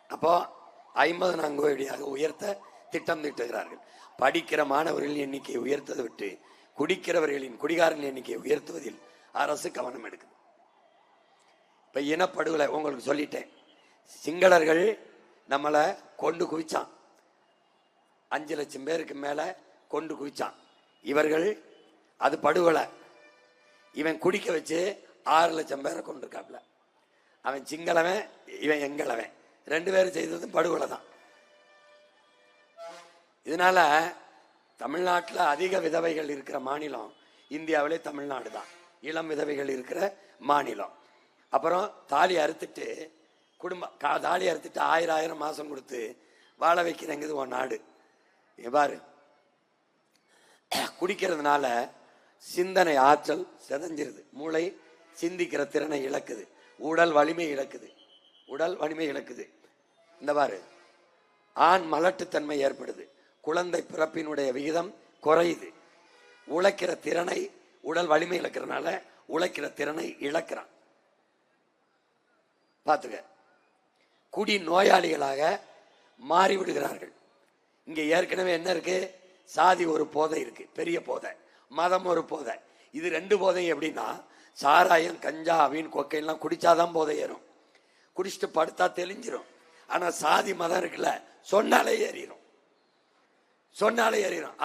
அப்போ 50 கோடியாக உயர்த்த திட்டம் தீட்டுகிறார்கள். படிக்கிற மாணவர்களின் எண்ணிக்கையை உயர்த்ததை விட்டு குடிக்கிறவர்களின் குடிகாரன் எண்ணிக்கையை உயர்த்துவதில் அரசு கவனம் எடுக்குது. இப்ப இனப்படுகொலை உங்களுக்கு சொல்லிட்டேன். சிங்களர்கள் நம்மளை கொண்டு குவிச்சான், 5 லட்சம் பேருக்கு மேல கொண்டு குவிச்சான். இவர்கள் அது படுகொலை. இவன் குடிக்க வச்சு 6 லட்சம் பேரை கொண்டிருக்காப்ல. அவன் சிங்களவன், இவன் எங்களவன், 2 பேரும் செய்ததும் படுகொலை தான். இதனால தமிழ்நாட்டில் அதிக விதவைகள் இருக்கிற மாநிலம் இந்தியாவிலே தமிழ்நாடு தான். இளம் விதவைகள் இருக்கிற மாநிலம். அப்புறம் தாலி அறுத்துட்டு தாலி அறுத்துட்டு 1000 மாசம் கொடுத்து வாழ வைக்கிறேங்குது உன் நாடு. பாரு, குடிக்கிறதுனால சிந்தனை ஆற்றல் செதஞ்சிருது, மூளை சிந்திக்கிற திறனை இழக்குது, உடல் வலிமை இழக்குது, இந்த பாரு, ஆண் மலட்டுத்தன்மை ஏற்படுது, குழந்தை பிறப்பினுடைய விகிதம் குறையுது, உழைக்கிற திறனை, உடல் வலிமை இழக்கிறதுனால உழைக்கிற திறனை இழக்கிறான். பார்த்துக்க, குடி நோயாளிகளாக மாறிவிடுகிறார்கள். இங்க ஏற்கனவே என்ன இருக்கு? சாதி ஒரு போதை இருக்கு, பெரிய போதை, மதம் ஒரு போதை. இது 2 போதை. எப்படின்னா, சாராயம், கஞ்சா, அவின், கொக்கையெல்லாம் குடிச்சாதான் போதை ஏறும், குடிச்சிட்டு படுத்தா தெளிஞ்சிரும். ஆனா சாதி மதம் இருக்குல்ல, சொன்னாலே ஏறிடும்.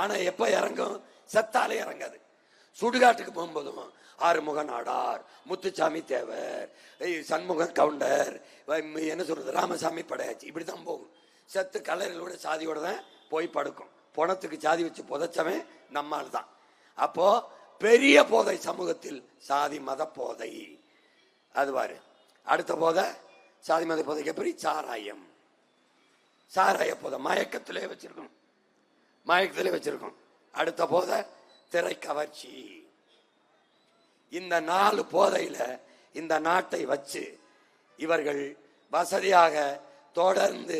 ஆனா எப்ப இறங்கும்? செத்தாலே இறங்காது. சுடுகாட்டுக்கு போகும்போதும் ஆறுமுக நாடார், முத்துசாமி தேவர், சண்முக கவுண்டர், என்ன சொல்றது, ராமசாமி படையாச்சி, இப்படிதான் போகும். செத்து கல்லறைகளோட சாதியோட தான் போய் படுக்கும். பணத்துக்கு சாதி வச்சு புதைச்சவன் நம்மால் தான். அப்போ பெரிய போதை சமூகத்தில் சாதி மத போதை. அது பாரு, அடுத்த போதை சாதி மத போதைக்கு பெரிய சாராய போதை, மயக்கத்திலே வச்சிருக்கோம். அடுத்த போதை திரை கவர்ச்சி. இந்த 4 போதையில இந்த நாட்டை வச்சு இவர்கள் வசதியாக தொடர்ந்து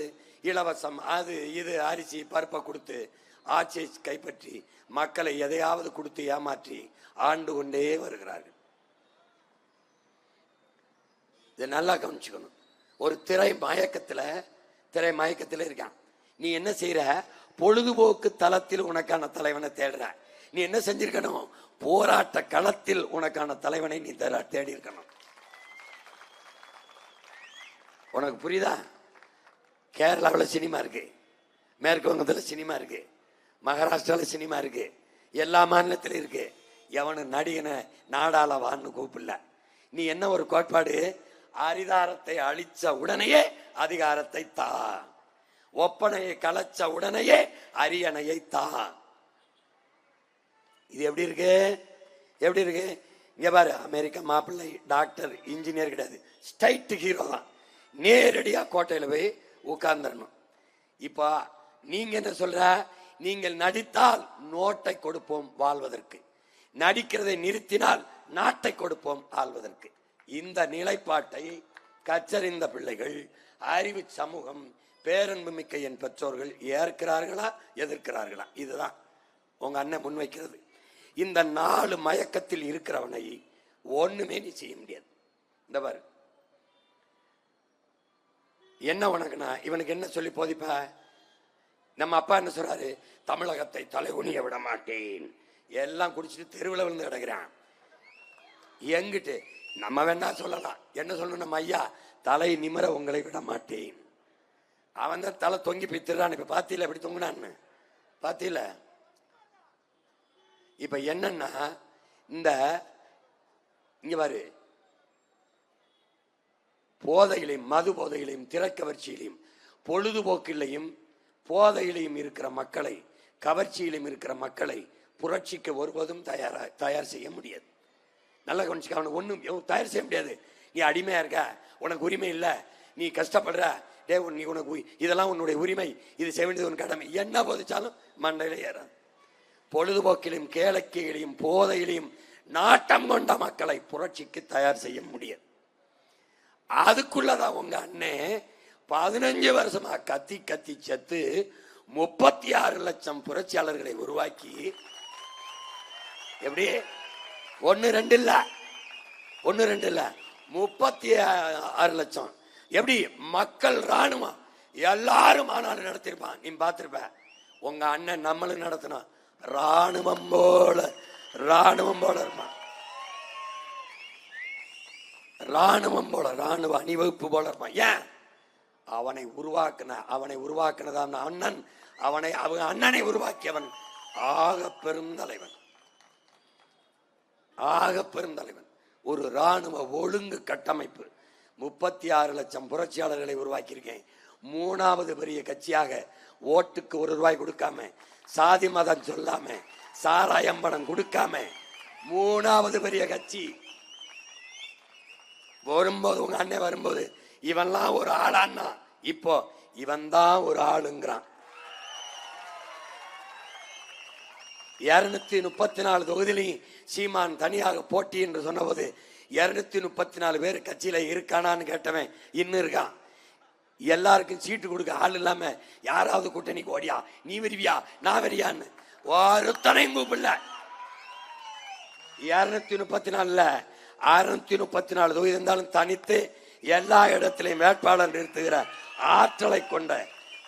இலவசம் அது இது அரிசி பருப்பை கொடுத்து ஆட்சியை கைப்பற்றி மக்களை எதையாவது கொடுத்து ஏமாற்றி ஆண்டு கொண்டே வருகிறார்கள். இதை நல்லா கவனிச்சுக்கணும். ஒரு திரை மயக்கத்தில் இருக்கான். நீ என்ன செய்யற? பொழுதுபோக்கு தளத்தில் உனக்கான தலைவனை தேடுற. நீ என்ன செஞ்சிருக்கணும்? போராட்ட களத்தில் உனக்கான தலைவனை நீ தேடி இருக்கணும். உனக்கு புரியுதா? கேரளாவில் சினிமா இருக்கு, மேற்கு வங்கத்தில் சினிமா இருக்கு, மகாராஷ்டிராவில் சினிமா இருக்கு, எல்லா மாநிலத்திலும் இருக்கு. எவனு நடிகனை நாடாள வான்னு கூப்பிடல. நீ என்ன ஒரு கோட்பாடு? அரிதாரத்தை அழிச்ச உடனேயே அதிகாரத்தை தா, ஒப்பனையை கலைச்ச உடனேயே அரியணையை தா. இது எப்படி இருக்கு? இங்க பாரு, அமெரிக்கா மாப்பிள்ளை டாக்டர் இன்ஜினியர் கிடையாது, ஸ்ட்ரைட் ஹீரோ தான். நேரடியா கோட்டையில போய் உட்கார்ந்துடணும். இப்ப நீங்க என்ன சொல்ற? நீங்கள் நடித்தால் நோட்டை கொடுப்போம் வாழ்வதற்கு, நடிக்கிறதை நிறுத்தினால் நாட்டை கொடுப்போம் ஆள்வதற்கு. இந்த நிலைப்பாட்டை கற்றறிந்த பிள்ளைகள், அறிவு சமூகம், பேரன்பு மிக்க என் பெற்றோர்கள் ஏற்கிறார்களா எதிர்க்கிறார்களா? இதுதான் உங்க அண்ணன் முன்வைக்கிறது. இந்த 4 மயக்கத்தில் இருக்கிறவனை ஒண்ணுமே நீ செய்ய முடியாது. இந்த பாரு, என்ன உனக்குனா இவனுக்கு என்ன சொல்லி போதிப்ப? நம்ம அப்பா என்ன சொல்றாரு? தமிழகத்தை தலைகுனிய விட மாட்டேன். எல்லாம் குடிச்சிட்டு தெருவில் விழுந்து கிடக்குறான். எங்கிட்டு நம்ம வேணா சொல்லலாம். என்ன சொல்லணும்? நம்ம ஐயா தலை நிமிர உங்களை விட மாட்டேன். அவன் தான் தலை தொங்கி பித்துறான். இப்ப பாத்தியில எப்படி தொங்குனான்னு பாத்தியில. இப்ப என்னன்னா, இந்த இங்க பாரு, போதைகளையும் மது போதைகளையும் திரைக்கவர்ச்சியிலையும் பொழுதுபோக்கிலையும் போதையிலையும் இருக்கிற மக்களை, கவர்ச்சியிலும் இருக்கிற மக்களை புரட்சிக்க ஒருபோதும் தயார் செய்ய முடியாது. நல்லா கவனிச்சுக்க. அவனுக்கு ஒன்றும் தயார் செய்ய முடியாது. நீ அடிமையா இருக்க, உனக்கு உரிமை இல்லை, நீ கஷ்டப்படுற, நீ உனக்கு இதெல்லாம் உன்னுடைய உரிமை, இது செய்ய வேண்டியது உன் கடமை, என்ன போதிச்சாலும் மண்டையில ஏறாது. பொழுதுபோக்கிலையும் கேளக்கையிலையும் போதையிலையும் நாட்டம் கொண்ட மக்களை புரட்சிக்கு தயார் செய்ய முடியாது. அதுக்குள்ளதான் உங்க அண்ணே 15 வருஷமா கத்தி கத்தி செத்து 36 லட்சம் புரட்சியாளர்களை உருவாக்கி, எப்படி 1-2 இல்ல 36 லட்சம், எப்படி மக்கள் ராணுவம் எல்லாரும் மாநாடு நடத்திருப்பான். நீ பார்த்திருப்ப. உங்க அண்ணன் நம்மளும் நடத்தினான். ராணுவம் போல இருப்பான். ராணுவ அணிவகுப்பு போல இருப்பான். ஏன்? அவனை உருவாக்குனதான் அண்ணன். அவங்க அண்ணனை உருவாக்கியவன் ஆக பெரும் தலைவன். ஒரு ராணுவ ஒழுங்கு கட்டமைப்பு. 36 லட்சம் புரட்சியாளர்களை உருவாக்கியிருக்கேன். 3வது பெரிய கட்சியாக ஓட்டுக்கு ₹1 கொடுக்காம, சாதி மதம் சொல்லாம, சாராயம்படம் கொடுக்காம 3வது பெரிய கட்சி வரும்போது, உங்க அண்ணன் வரும்போது இவன்லாம் ஒரு ஆளான்னா, இப்போ இவன் தான் ஒரு ஆளுங்கிறான். 234 தொகுதியிலையும் சீமான் தனியாக போட்டி என்று சொன்னபோது 234 பேர் கட்சியில இருக்கானான்னு கேட்டவன் இன்னும் இருக்கான். எல்லாருக்கும் சீட்டு கொடுக்க ஆள் இல்லாம யாராவது கூட்டணிக்கு ஓடியா, நீ வருவியா நான் வரியான்னு ஒருத்தனையும் கூப்பிடல. 234ல 634 தொகுதி இருந்தாலும் தனித்து எல்லா இடத்திலையும் வேட்பாளர் நிறுத்துகிற ஆற்றலை கொண்ட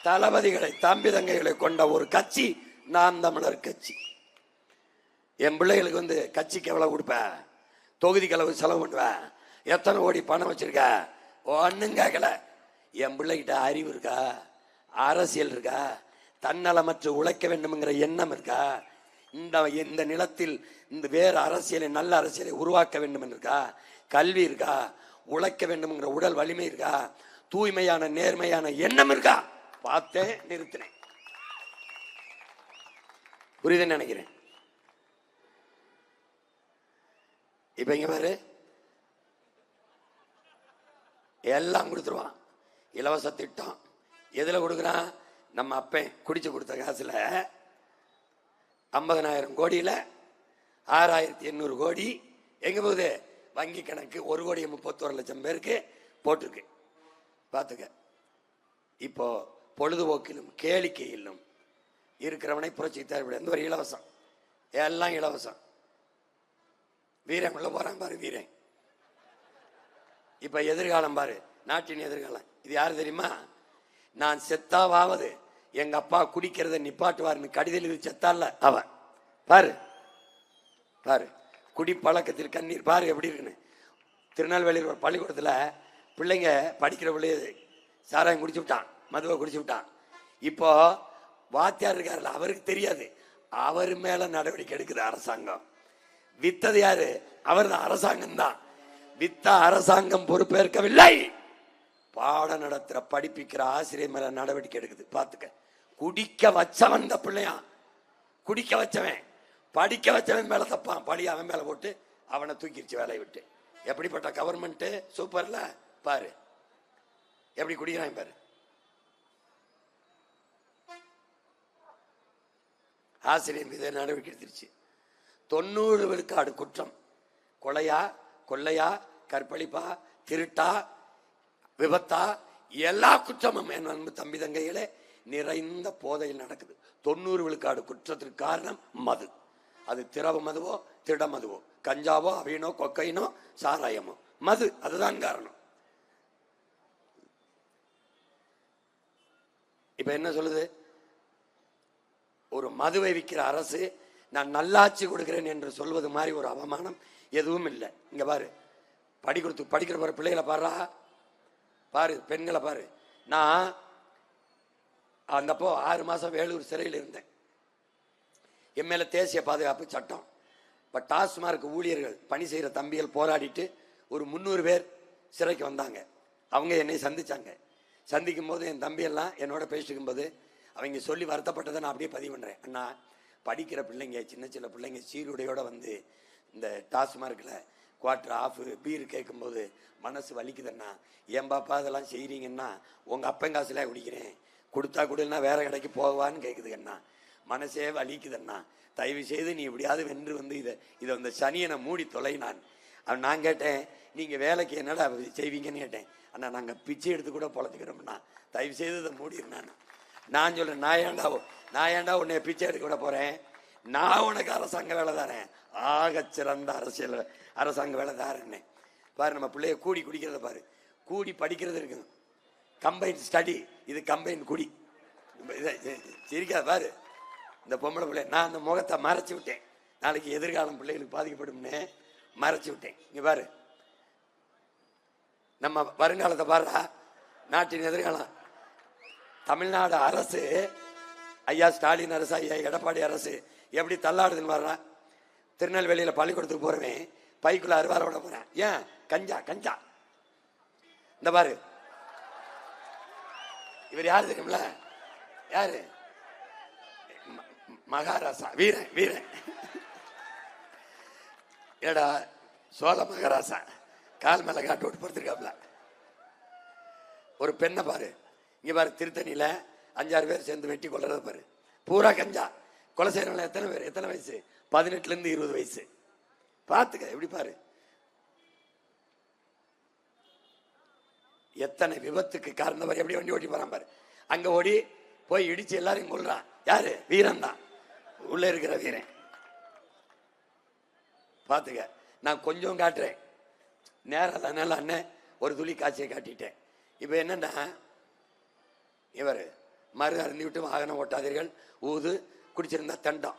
தளபதிகளை, தம்பி தங்கைகளை கொண்ட ஒரு கட்சி நாம் தமிழர் கட்சி. என் பிள்ளைகளுக்கு கட்சிக்கு எவ்வளவு கொடுப்ப, தொகுதிக்கு அளவு செலவு பண்ணுவேன், எத்தனை கோடி பணம் வச்சிருக்க, ஒன்னும் கேட்கல. என் பிள்ளைகிட்ட அறிவு இருக்கா, அரசியல் இருக்கா, தன்னலமற்று உழைக்க வேண்டும்ங்கிற எண்ணம் இருக்கா, இந்த நிலத்தில் இந்த வேறு அரசியலை, நல்ல அரசியலை உருவாக்க வேண்டும் இருக்கா, கல்வி இருக்கா, உழைக்க வேண்டும்ங்கிற உடல் வலிமை இருக்கா, தூய்மையான நேர்மையான எண்ணம் இருக்கா? பார்த்தேன், நிறுத்தினேன். புரியுதுன்னு நினைக்கிறேன். இப்ப இங்க பாரு, எல்லாம் கொடுத்துருவான். இலவச திட்டம் எதுல கொடுக்குறான்? நம்ம அப்பன் குடிச்சு கொடுத்த காசுல 50,000 கோடியில 6,800 கோடி எங்க போகுது? வங்கி கணக்கு 1,31,00,000 பேருக்கு போட்டிருக்கு. பார்த்துக்க. இப்போ பொழுதுபோக்கிலும் கேளிக்கையிலும் இருக்கிறவனை புரட்சி தேர்வு எந்த ஒரு இலவசம், எல்லாம் இலவசம். வீரன் உள்ள போறான் பாரு, வீரன். இப்ப எதிர்காலம் பாரு, நாட்டின் எதிர்காலம். இது யாரு தெரியுமா? நான் செத்தாவாவது எங்க அப்பா குடிக்கிறத நிப்பாட்டுவார்னு கடிதம் எழுதி செத்தால அவன். பாரு பாரு, குடிப்பழக்கத்தில் கண்ணீர் பாரு எப்படி இருக்குன்னு. திருநெல்வேலியில் ஒரு பள்ளிக்கூடத்துல பிள்ளைங்க படிக்கிற பிள்ளைய சாராயம் குடிச்சு விட்டான், மதுவை குடிச்சு விட்டான். இப்போ வாத்தியார் இருக்காருல்ல, அவருக்கு தெரியாது, அவர் மேல நடவடிக்கை எடுக்குது அரசாங்கம். வித்தது யாரு? அவர் தான், அரசாங்கம் தான். வித்த அரசாங்கம் பொறுப்பேற்கவில்லை. பாடம் நடத்துற படிப்பிக்கிற ஆசிரியர் மேல நடவடிக்கை எடுக்குது. பாத்துக்க. குடிக்க வச்சவன் இந்த பிள்ளையா, குடிக்க வச்சவன், படிக்க வச்சவன் மேல தப்பான், பழி அவன் மேல போட்டு அவனை தூக்கிடுச்சு வேலையை விட்டு. எப்படிப்பட்ட கவர்மெண்ட்! சூப்பர்ல. பாரு எப்படி குடிக்கிறான் பாரு. ஆசிரியர் மீது நடவடிக்கை எடுத்துருச்சு. 90 விழுக்காடு குற்றம், கொலையா, கொள்ளையா, கற்பழிப்பா, திருட்டா, விபத்தா, எல்லா குற்றமும் என் அன்பு தம்பி தங்கைகளே நிறைந்த போதையில் நடக்குது. 90 விழுக்காடு குற்றத்திற்கு காரணம் மது. அது திரவ மதுவோ, திட மதுவோ, கஞ்சாவோ, அவையினோ, கொக்கைனோ, சாராயமோ, மது, அதுதான் காரணம். இப்ப என்ன சொல்லுது? ஒரு மதுவை விற்கிற அரசு நான் நல்லாட்சி கொடுக்கிறேன் என்று சொல்வது மாதிரி ஒரு அவமானம் எதுவும் இல்லை. இங்க பாரு, படிக்கிற பாரு, பிள்ளைகளை பாரு, பாரு, பெண்களை பாரு. நான் அந்தப்போ 6 மாசம் வேலூர் சிறையில் இருந்தேன். என் மேல தேசிய பாதுகாப்பு சட்டம். இப்போ டாஸ்மார்க் ஊழியர்கள் பணி செய்கிற தம்பிகள் போராடிட்டு ஒரு 300 பேர் சிறைக்கு வந்தாங்க. அவங்க என்னை சந்திச்சாங்க. சந்திக்கும் போது என் தம்பியெல்லாம் என்னோட பேசிக்கும் போது அவங்க சொல்லி வருத்தப்பட்டதை நான் அப்படியே பதிவு பண்ணுறேன். அண்ணா, படிக்கிற பிள்ளைங்க, சின்ன சின்ன பிள்ளைங்க சீருடையோட இந்த டாஸ்மார்க்கில் குவார்டர் ஆஃப் பீர் கேட்கும்போது மனசு வலிக்குதுண்ணா. ஏன் பாப்பா அதெல்லாம் செய்கிறீங்கன்னா? உங்கள் அப்பங்காசுல குடிக்கிறேன், கொடுத்தா கொடுன்னா வேற கடைக்கு போவான்னு கேட்குதுங்கண்ணா. மனசே வலிக்குதுண்ணா. தயவு செய்து நீ எப்படியாவது வென்று இதை சனியனை மூடி தொலைனான். நான் கேட்டேன், நீங்கள் வேலைக்கு என்னடா செய்வீங்கன்னு கேட்டேன். அண்ணா, நாங்கள் பிச்சை எடுத்து கூட பொழைச்சிக்கிறோம்ண்ணா, தயவு செய்து இதை மூடிடுனான். நான் சொல்றேன், நான் ஏன்டா உன்னை பிச்சை எடுக்க விட போறேன்? நான் உனக்கு அரசாங்க வேலை தாரேன், ஆக சிறந்த அரசாங்க வேலை தாரேன்னு. பாரு, நம்ம பிள்ளைய கூடி குடிக்கிறத பாரு, கூடி படிக்கிறது இருக்குது. கம்பைன் ஸ்டடி, இது கம்பைன் குடி. சிரிக்காத பாரு இந்த பொம்பளை பிள்ளை. நான் அந்த முகத்தை மறைச்சு விட்டேன், நாளைக்கு எதிர்காலம் பிள்ளைகளுக்கு பாதிக்கப்படும்னு மறைச்சு விட்டேன். இங்க பாரு நம்ம வருங்காலத்தை பாருடா, நாட்டின் எதிர்காலம். தமிழ்நாடு அரசு, ஐயா ஸ்டாலின் அரசு, ஐயா எடப்பாடி அரசு எப்படி தள்ளாடுதுன்னு பாருடா. திருநெல்வேலியில பள்ளிக்கூடத்துக்கு போறவன் பைக்குள்ள அருவாரோட போறேன். ஏன்? கஞ்சா கஞ்சா. இந்த பாரு இவர் யாரு தெரியுமில? யாரு? மகாராசா, வீரன் வீரன். ஏடா சோழ மகாராசா கால் மேல காட்டு விட்டு படுத்திருக்காப்ல. ஒரு பெண்ணை பாரு, இங்க பாரு திருத்தணியில 5-6 பேர் சேர்ந்து வெட்டி கொள்றத பாரு, பூரா கஞ்சா. கொலை செய்யறவங்க எத்தனை பேர்? எத்தனை வயசு? 18 இருந்து 20 வயசு. பார்த்துக்க எப்படி பாரு. எத்தனை விபத்துக்கு காரணம் பாரு. எப்படி வண்டி ஓட்டி போறான் பாரு. அங்க ஓடி போய் இடிச்சு எல்லாரையும் கொள்றான். யாரு? வீரன் தான், உள்ள இருக்கிற வீரன். பார்த்துக்க. நான் கொஞ்சம் காட்டுறேன், நேரம் அதனால அண்ணன் ஒரு துளி காட்சியை காட்டிட்டேன். இப்ப என்னன்னா, இவர் மறு அருந்தி விட்டு வாகனம் ஓட்டாதீர்கள், ஊது, குடிச்சிருந்தா தண்டம்.